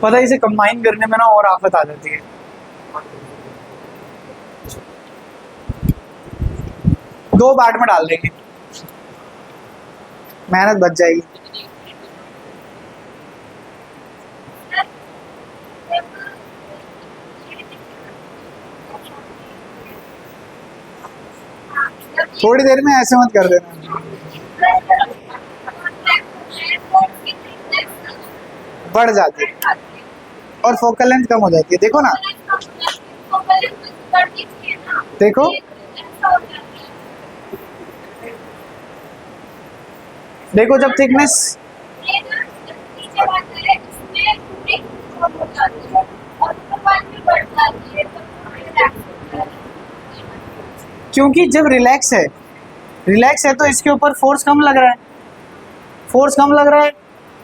पता है इसे कंबाइन करने में ना और आफत आ जाती है। दो बाट में डाल देंगे, मेहनत बच जाएगी। थोड़ी देर में ऐसे मत कर देना, बढ़ जाती है और फोकल लेंथ कम हो जाती है। देखो ना, देखो देखो जब थिकनेस, क्योंकि जब रिलैक्स है, रिलैक्स है तो इसके ऊपर फोर्स कम लग रहा है, फोर्स कम लग रहा है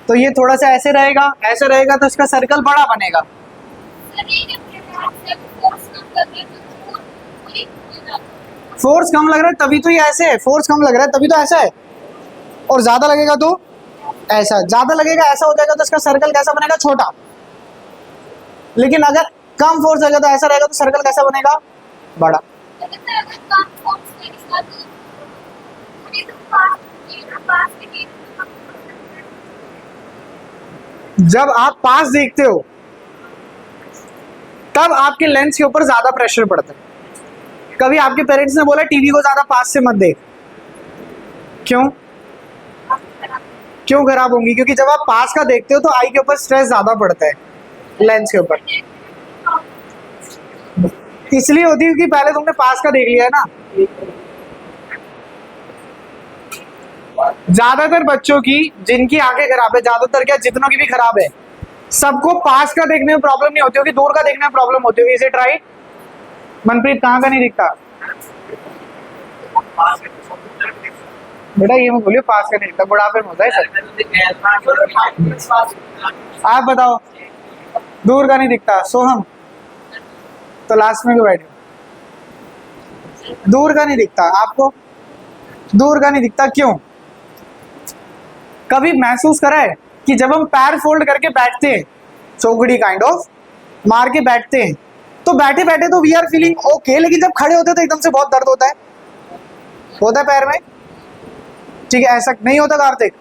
तो ये थोड़ा सा ऐसे रहेगा, ऐसे रहेगा तो इसका सर्कल बड़ा बनेगा। फोर्स कम लग रहा है तभी तो ये ऐसे है, फोर्स कम लग रहा है तभी तो ऐसा है, और ज्यादा लगेगा तो ऐसा, ज्यादा लगेगा ऐसा हो जाएगा तो इसका सर्कल कैसा बनेगा, छोटा। लेकिन अगर कम फोर्स लगेगा तो ऐसा रहेगा तो सर्कल कैसा बनेगा, बड़ा। जब आप पास देखते हो तब आपके लेंस के ऊपर ज्यादा प्रेशर पड़ता है। कभी आपके पेरेंट्स ने बोला टीवी को ज्यादा पास से मत देख, क्यों? क्यों खराब होंगी? क्योंकि जब आप पास का देखते हो तो आई के ऊपर स्ट्रेस ज्यादा पड़ता है लेंस के ऊपर, इसलिए होती है क्योंकि पहले तुमने पास का देख लिया है ना। ज्यादातर बच्चों की, जिनकी आंखें खराब है, ज्यादातर क्या जितनों की भी खराब है, सबको पास का देखने में प्रॉब्लम नहीं होती होगी, दूर का देखने में प्रॉब्लम होती होगी। इसे ट्राई। मनप्रीत कहाँ का नहीं दिखता बेटा? ये मैं बोलियो पास का नहीं दिखता, बुढ़ापे में होता है सर। आप बताओ, दूर का नहीं दिखता। सोहम तो लास्ट में क्यों बैठे? दूर का नहीं दिखता आपको, दूर का नहीं दिखता क्यों? कभी महसूस करा है कि जब हम पैर फोल्ड करके बैठते हैं, चौकड़ी काइंड ऑफ मार के बैठते हैं, तो बैठे बैठे तो वी आर फीलिंग ओके, लेकिन जब खड़े होते हैं तो एकदम से बहुत दर्द होता है पैर में। ठीक है, ऐसा नहीं होता कार्तिक?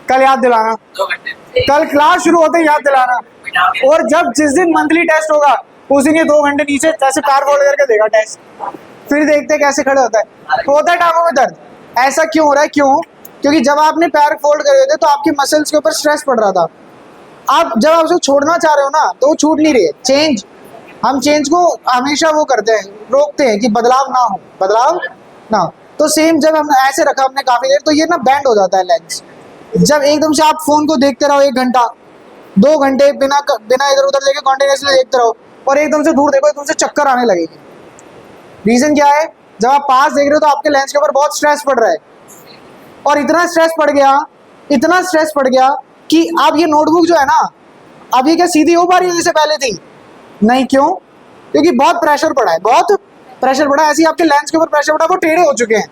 कल याद दिलाना, कल क्लास शुरू होते ही याद दिलाना। और जब जिस दिन मंथली टेस्ट होगा उस दिन ये 2 घंटे नीचे जैसे पैर फोल्ड करके देगा टेस्ट, फिर देखते हैं कैसे खड़े होता है टांगों में दर्द। ऐसा क्यों हो रहा है? क्यों? क्योंकि जब आपने पैर फोल्ड करे थे तो आपकी मसल्स के ऊपर स्ट्रेस पड़ रहा था। आप जब आप उसे छोड़ना चाह रहे हो ना तो वो छूट नहीं रही है। चेंज, हम चेंज को हमेशा वो करते हैं, रोकते हैं कि बदलाव ना हो, बदलाव ना हो। तो सेम जब हमने ऐसे रखा हमने काफी देर, तो ये ना बैंड हो जाता है लेंस। जब एकदम से आप फोन को देखते रहो 1 घंटा 2 घंटे बिना इधर उधर देखे कॉन्टिन्यूसली देखते रहो, और एकदम से दूर देखो, एकदम से चक्कर आने लगेगी। रीजन क्या है? जब आप पास देख रहे हो तो आपके लेंस के ऊपर बहुत स्ट्रेस पड़ रहा है, और इतना स्ट्रेस पड़ गया, इतना स्ट्रेस पड़ गया कि अब ये नोटबुक जो है ना, अब ये क्या सीधी हो पा रही है जैसे पहले थी? नहीं। क्यों? क्योंकि बहुत प्रेशर पड़ा है, बहुत प्रेशर पड़ा है। ऐसे ही आपके लेंस के ऊपर प्रेशर पड़ा, वो टेढ़े हो चुके हैं।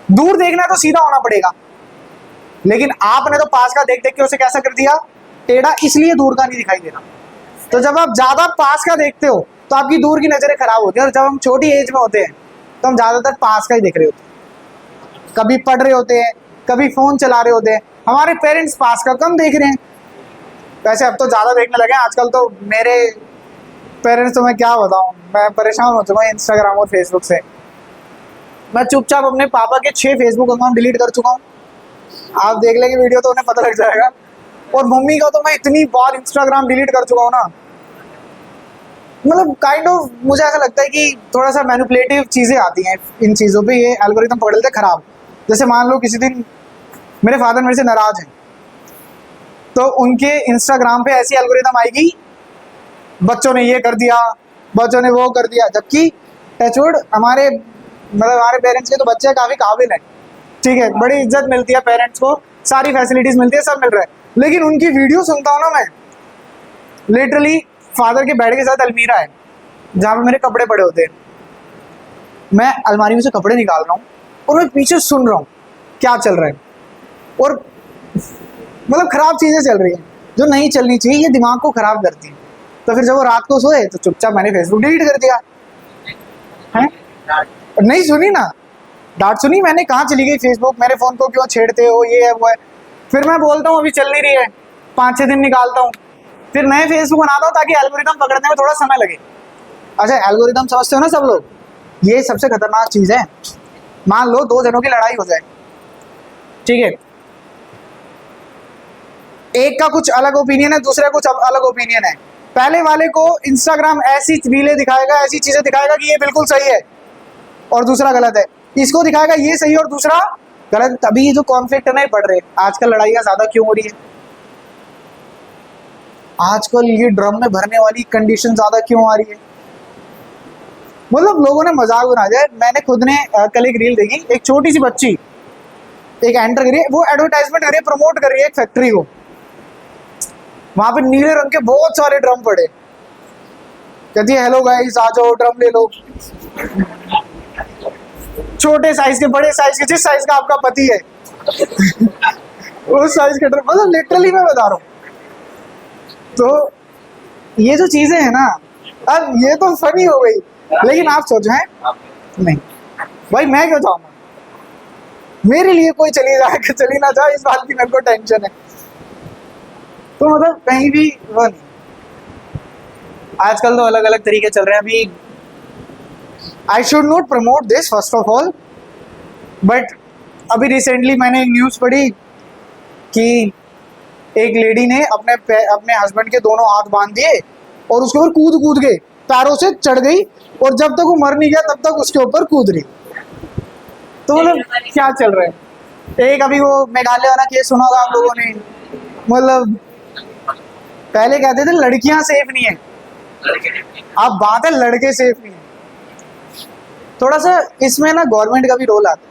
दूर देखना है तो सीधा होना पड़ेगा, लेकिन आपने तो पास का देख देख के उसे कैसा कर दिया, टेढ़ा, इसलिए दूर का नहीं दिखाई दे रहा। तो जब आप ज्यादा पास का देखते हो तो आपकी दूर की नजरें खराब होती है, और जब हम छोटी एज में होते हैं तो हम ज्यादातर पास का ही देख रहे होते हैं। कभी पढ़ रहे होते हैं, कभी फोन चला रहे होते हैं। हमारे पेरेंट्स पास का कम देख रहे हैं, वैसे अब तो ज्यादा देखने लगे आजकल। तो मेरे पेरेंट्स तो मैं क्या बताऊं, मैं परेशान हो चुका हूँ इंस्टाग्राम और फेसबुक से। मैं चुपचाप अपने पापा के 6 फेसबुक अकाउंट डिलीट कर चुका हूँ। आप देख लेंगे वीडियो तो उन्हें पता लग जाएगा। और मम्मी का तो मैं इतनी बार इंस्टाग्राम डिलीट कर चुका हूँ ना, मतलब काइंड ऑफ मुझे ऐसा लगता है कि थोड़ा सा मैनिपुलेटिव चीज़ें आती हैं इन चीज़ों पे, ये एल्गोरिथम पकड़ लेते खराब। जैसे मान लो किसी दिन मेरे फादर मेरे से नाराज हैं, तो उनके इंस्टाग्राम पे ऐसी एल्गोरिथम आएगी, बच्चों ने ये कर दिया, बच्चों ने वो कर दिया। जबकि टचवुड हमारे पेरेंट्स के तो बच्चे काफ़ी काबिल हैं, ठीक है, बड़ी इज्जत मिलती है पेरेंट्स को, सारी फैसिलिटीज़ मिलती है, सब मिल रहा है। लेकिन उनकी वीडियो सुनता हूँ ना मैं, लिटरली फादर के बेड के साथ अलमीरा है जहाँ पे मेरे कपड़े पड़े होते हैं, मैं अलमारी में से कपड़े निकाल रहा हूँ और मैं पीछे सुन रहा हूँ क्या चल रहा है। और मतलब खराब चीजें चल रही हैं जो नहीं चलनी चाहिए, ये दिमाग को खराब करती है। तो फिर जब वो रात को सोए तो चुपचाप मैंने फेसबुक डिलीट कर दिया है। नहीं सुनी ना, डांट सुनी मैंने, कहाँ चली गई फेसबुक, मेरे फोन को क्यों छेड़ते हो, ये है वो है। फिर मैं बोलता हूँ अभी चल नहीं रही है, 5-6 दिन निकालता हूँ, फिर नए फेसबुक बनाता हूँ ताकि एल्गोरिदम पकड़ने में थोड़ा समय लगे। अच्छा एल्गोरिदम समझते हो ना सब लोग, ये सबसे खतरनाक चीज है। मान लो 2 जनों की लड़ाई हो जाए, ठीक है, एक का कुछ अलग ओपिनियन है, दूसरे का कुछ अलग ओपिनियन है। पहले वाले को इंस्टाग्राम ऐसी रीलें दिखाएगा, ऐसी चीजें दिखाएगा कि ये बिल्कुल सही है और दूसरा गलत है, इसको दिखाएगा ये सही और दूसरा गलत। तभी ये जो कॉन्फ्लिक्ट नहीं बढ़ रहे आजकल, लड़ाइयाँ ज्यादा क्यों हो रही है आजकल, ये ड्रम में भरने वाली कंडीशन ज्यादा क्यों आ रही है। मतलब लोगों ने मजाक बना दिया। मैंने खुद ने कल एक रील देखी, एक छोटी सी बच्ची एक एंटर करी है, वो एडवर्टाइजमेंट कर रही है, प्रमोट कर रही है एक फैक्ट्री को। वहां पे नीले रंग के बहुत सारे ड्रम पड़े, कहती है हेलो गाइस आ जाओ ड्रम ले लो, छोटे साइज के, बड़े साइज के, जिस साइज का आपका पति है उस साइज के ड्रम। मतलब लिटरली मैं बता रहा हूँ। तो ये जो चीजें है ना, अब ये तो फनी हो गई, लेकिन आप सोचो हैं, नहीं भाई मैं क्यों चाहूंगा, मेरे लिए कोई चली जाए चली ना जाए इस बात की मेरे को टेंशन है। तो मतलब कहीं भी वो नहीं। आजकल तो अलग अलग तरीके चल रहे हैं। अभी I should not promote this first of all, but अभी रिसेंटली मैंने एक न्यूज़ पढ़ी कि एक लेडी ने अपने हस्बैंड के दोनों हाथ बांध दिए और उसके ऊपर कूद कूद के पैरों से चढ़ गई, और जब तक वो मर नहीं गया तब तक उसके ऊपर कूद रही। तो मतलब क्या चल रहा है। एक अभी वो मेघालय वाला केस सुना होगा आप लोगों ने, मतलब पहले कहते थे लड़कियां सेफ नहीं है, अब बात है लड़के सेफ नहीं है। थोड़ा सा इसमें ना गवर्नमेंट का भी रोल आता है।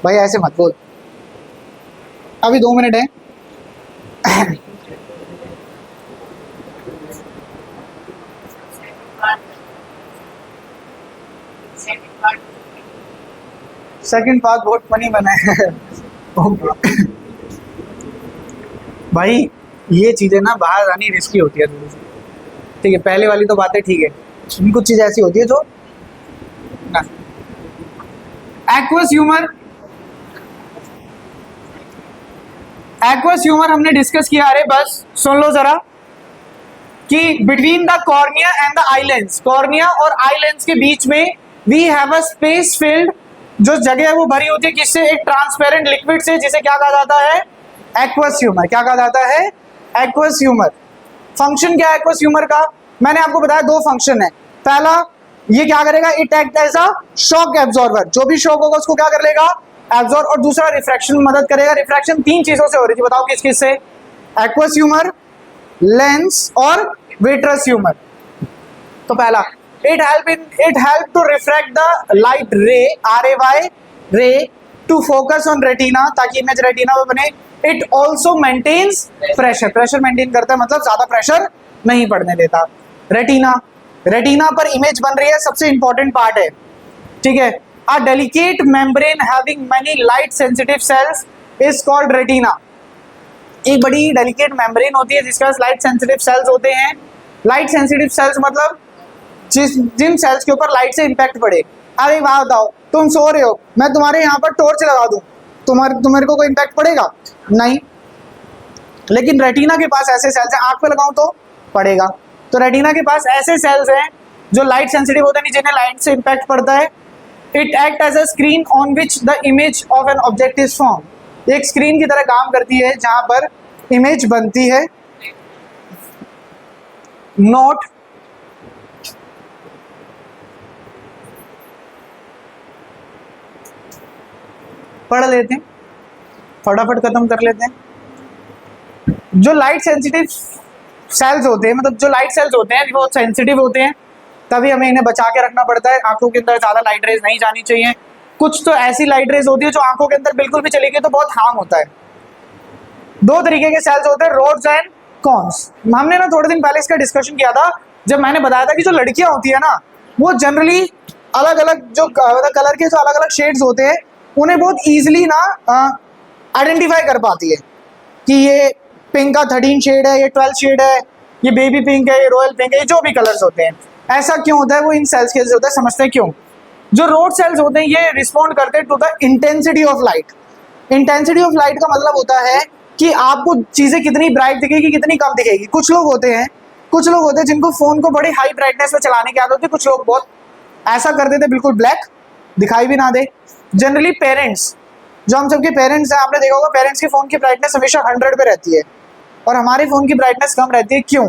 भाई ऐसे मत बोल, अभी 2 मिनट है। सेकंड पार्ट बहुत फनी बना है। भाई ये चीजें ना बाहर आनी रिस्की होती है थोड़ी सी, ठीक है। पहले वाली तो बातें ठीक है, कुछ चीजें ऐसी होती है जो ना। एक्वस ह्यूमर, एक्वस ह्यूमर हमने डिस्कस किया। अरे बस सुन लो जरा कि between the cornea and the eye lens, cornea और आई लेंस के बीच में we have a space filled, जो जगह है वो भरी होती है किससे, एक ट्रांसपेरेंट लिक्विड से, जिसे क्या कहा जाता है, एक्वस ह्यूमर। क्या कहा जाता है, एक्वस ह्यूमर। फंक्शन क्या है एक्वस ह्यूमर का, मैंने आपको बताया 2 फंक्शन है। पहला, ये क्या करेगा, it act as a shock absorber, जो भी शॉक होगा उसको क्या कर लेगा, एब्जॉर्ब, और दूसरा रिफ्रैक्शन में मदद करेगा। रिफ्रैक्शन 3 चीजों से हो रही थी, बताओ किस किस से? एक्वस ह्यूमर, लेंस और विट्रस ह्यूमर। तो पहला, it help to refract the light ray, RAY ray, to focus on retina, ताकि इमेज रेटिना में बने। It also maintains pressure maintain करता है, मतलब ज्यादा प्रेशर नहीं पड़ने देता। रेटिना पर इमेज बन रही है, सबसे इंपॉर्टेंट पार्ट है, ठीक है। A delicate membrane having many light sensitive cells is called retina. एक बड़ी डेलिकेट मेम्ब्रेन होती है जिसके पास लाइट सेंसिटिव सेल्स होते हैं। लाइट सेंसिटिव सेल्स मतलब जिन सेल्स के ऊपर लाइट से इंपैक्ट पड़े। अरे वाह, बताओ तुम सो रहे हो, मैं तुम्हारे यहाँ पर टॉर्च लगा दूं, तुम्हारे को कोई इंपैक्ट पड़ेगा? नहीं। लेकिन रेटिना के पास ऐसे सेल्स हैं, आंख पे लगाऊं तो पड़ेगा। तो रेटिना के पास ऐसे सेल्स हैं जो लाइट सेंसिटिव होते हैं, जिन्हें लाइट से इंपैक्ट पड़ता है। It act as a screen on which the image of an object is form. एक स्क्रीन की तरह काम करती है जहां पर इमेज बनती है। नोट, पढ़ लेते हैं, फटाफट खत्म कर लेते हैं। जो लाइट सेंसिटिव सेल्स होते हैं, मतलब जो लाइट सेल्स होते हैं, वो सेंसिटिव होते हैं, तभी हमें इन्हें बचा के रखना पड़ता है। आंखों के अंदर ज्यादा लाइट रेज नहीं जानी चाहिए। कुछ तो ऐसी लाइट रेज होती है जो आंखों के अंदर बिल्कुल भी चली गई तो बहुत हार्म होता है। 2 तरीके के सेल्स होते हैं, रोड्स एंड कॉन्स। हमने ना थोड़े दिन पहले इसका डिस्कशन किया था, जब मैंने बताया था कि जो लड़कियां होती है ना, वो जनरली अलग अलग जो कलर के जो अलग अलग शेड्स होते हैं, उन्हें बहुत ईजिली ना आइडेंटिफाई कर पाती है कि ये पिंक का 13 शेड है, ये 12 शेड है, ये बेबी पिंक है, ये रॉयल पिंक है, ये जो भी कलर्स होते हैं। ऐसा क्यों होता है? वो इन सेल्स के वजह से होता है। समझते हैं क्यों? जो रोड सेल्स होते हैं ये रिस्पॉन्ड करते हैं to the intensity of light. Intensity of light का मतलब होता है कि आपको चीजें कितनी ब्राइट दिखेगी, कितनी कम दिखेगी। कुछ लोग होते हैं जिनको फोन को बड़ी हाई ब्राइटनेस में चलाने की आदत होती है। कुछ लोग बहुत ऐसा कर देते बिल्कुल ब्लैक दिखाई भी ना दे। जनरली पेरेंट्स, जो हम सबके पेरेंट्स हैं, आपने देखा होगा पेरेंट्स के फोन की ब्राइटनेस हमेशा 100 पे रहती है और हमारे फोन की ब्राइटनेस कम रहती है। क्यों?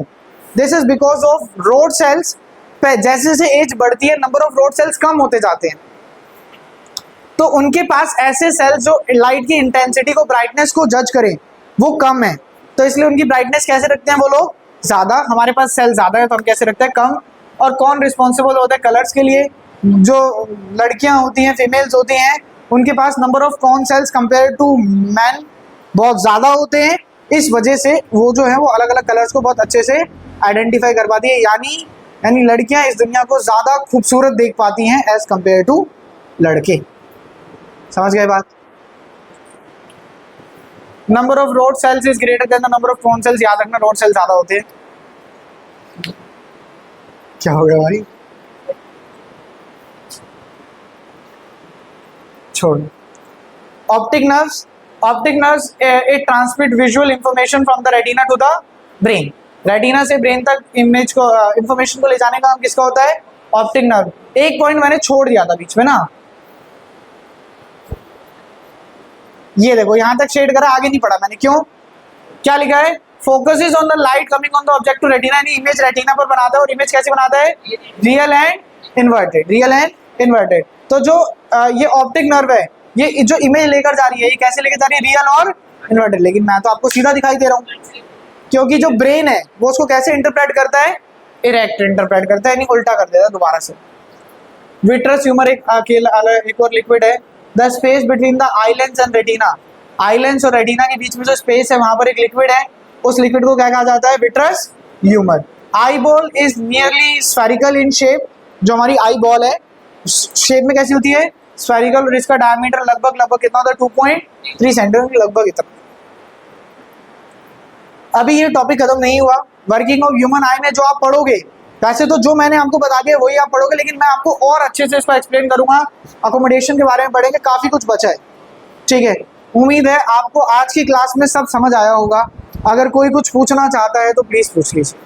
This is because of rod cells. जैसे जैसे एज बढ़ती है, नंबर ऑफ रोड सेल्स कम होते जाते हैं, तो उनके पास ऐसे सेल्स जो लाइट की इंटेंसिटी को, ब्राइटनेस को जज करें, वो कम है। तो इसलिए उनकी ब्राइटनेस कैसे रखते हैं वो लोग? ज्यादा। हमारे पास सेल ज्यादा है तो हम कैसे रखते हैं? कम। और कौन रिस्पॉन्सिबल होता है कलर्स के लिए? जो लड़कियां होती हैं, फीमेल्स होती हैं, उनके पास number of cone cells compare to man बहुत ज्यादा होते हैं। इस वजह से वो जो है वो अलग अलग कलर्स को बहुत अच्छे से आइडेंटिफाई कर पाती है। यानी लड़कियां इस दुनिया को ज्यादा खूबसूरत देख पाती हैं एज कंपेयर टू लड़के। समझ गए बात? Number of rod cells is greater than the number of cone cells. याद रखना, रोड सेल ज्यादा होते हैं। क्या हो गया भाई? छोड़। Optic nerves it transmit visual information from the retina to the brain. Retina से ब्रेन तक इमेज को, इंफॉर्मेशन को ले जाने का काम किसका होता है? Optic nerve. एक पॉइंट मैंने छोड़ दिया था बीच में ना, ये देखो यहां तक शेड करा, आगे नहीं पढ़ा मैंने। क्यों? क्या लिखा है? Focus is on the light coming on the object to retina. यानी इमेज रेटिना पर बनाता है। और इमेज कैसे बनाता है? Real and inverted. तो जो ये ऑप्टिक नर्व है, ये जो इमेज लेकर जा रही है, ये कैसे लेकर जा रही है? रियल और इन्वर्टेड। लेकिन मैं तो आपको सीधा दिखाई दे रहा हूँ, क्योंकि जो ब्रेन है वो उसको कैसे इंटरप्रेट करता है? इरेक्ट इंटरप्रेट करता है, यानी उल्टा कर देता है दोबारा से। विट्रस ह्यूमर एक और लिक्विड है। The space between the eye lens and retina. Eye lens और रेटिना के बीच में जो स्पेस है, वहां पर एक लिक्विड है। उस लिक्विड को क्या कहा जाता है? Vitreous humour. Eye ball is nearly spherical in shape. जो हमारी आई बॉल है शेप में कैसी होती है? स्फेरिकल। और इसका डायमीटर लगभग कितना होता है? 2.3 सेंटीमीटर, लगभग इतना। अभी ये टॉपिक खत्म नहीं हुआ। वर्किंग ऑफ ह्यूमन आई में जो आप पढ़ोगे, वैसे तो जो मैंने आपको बता दिया वही आप पढ़ोगे, लेकिन मैं आपको और अच्छे से इसको एक्सप्लेन करूंगा। अकोमोडेशन के बारे में पढ़ेंगे, काफी कुछ बचा है, ठीक है। उम्मीद है आपको आज की क्लास में सब समझ आया होगा। अगर कोई कुछ पूछना चाहता है तो प्लीज पूछ लीजिए।